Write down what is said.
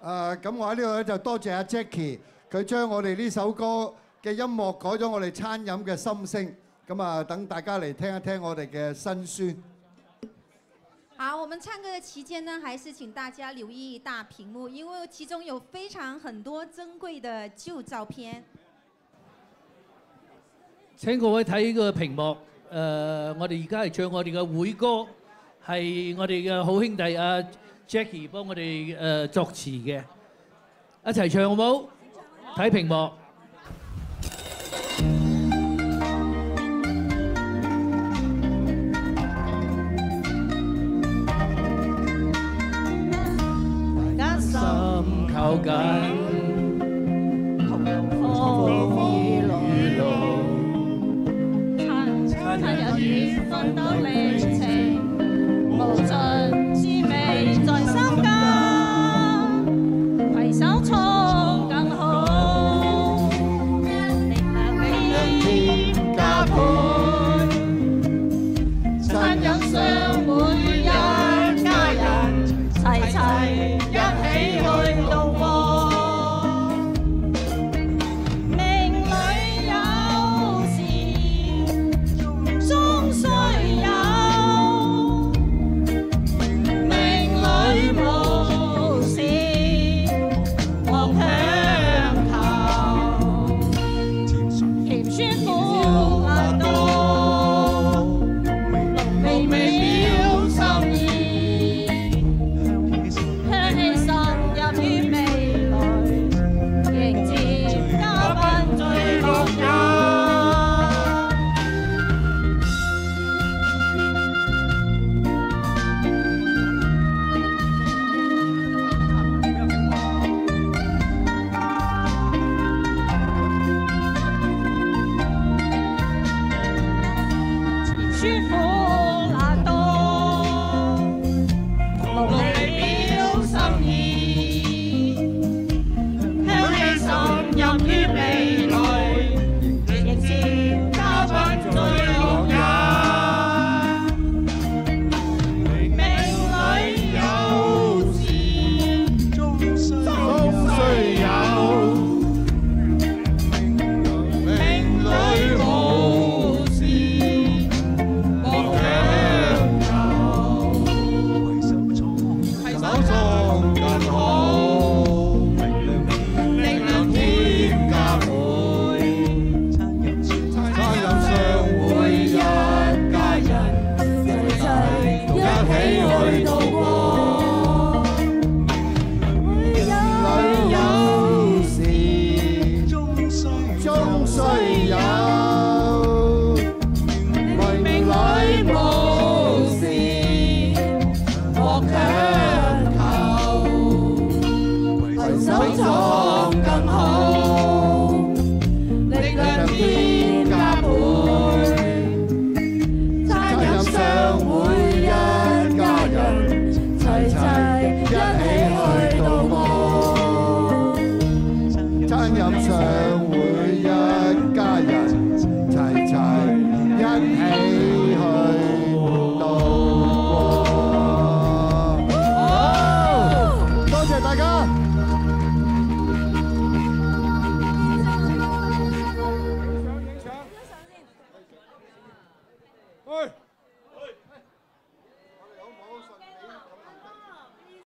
咁我喺呢度咧就多謝阿 Jackie， 佢將我哋呢首歌嘅音樂改咗我哋餐飲嘅心聲。咁啊，等大家嚟聽一聽我哋嘅辛酸。好，我們唱歌的期間呢，還是請大家留意大屏幕，因為其中有很多珍貴的舊照片。請各位睇個屏幕，我哋而家係唱我哋嘅會歌，係我哋嘅好兄弟阿 Jackie 幫我哋作詞嘅，一齊唱好冇？睇屏幕。大家心靠緊。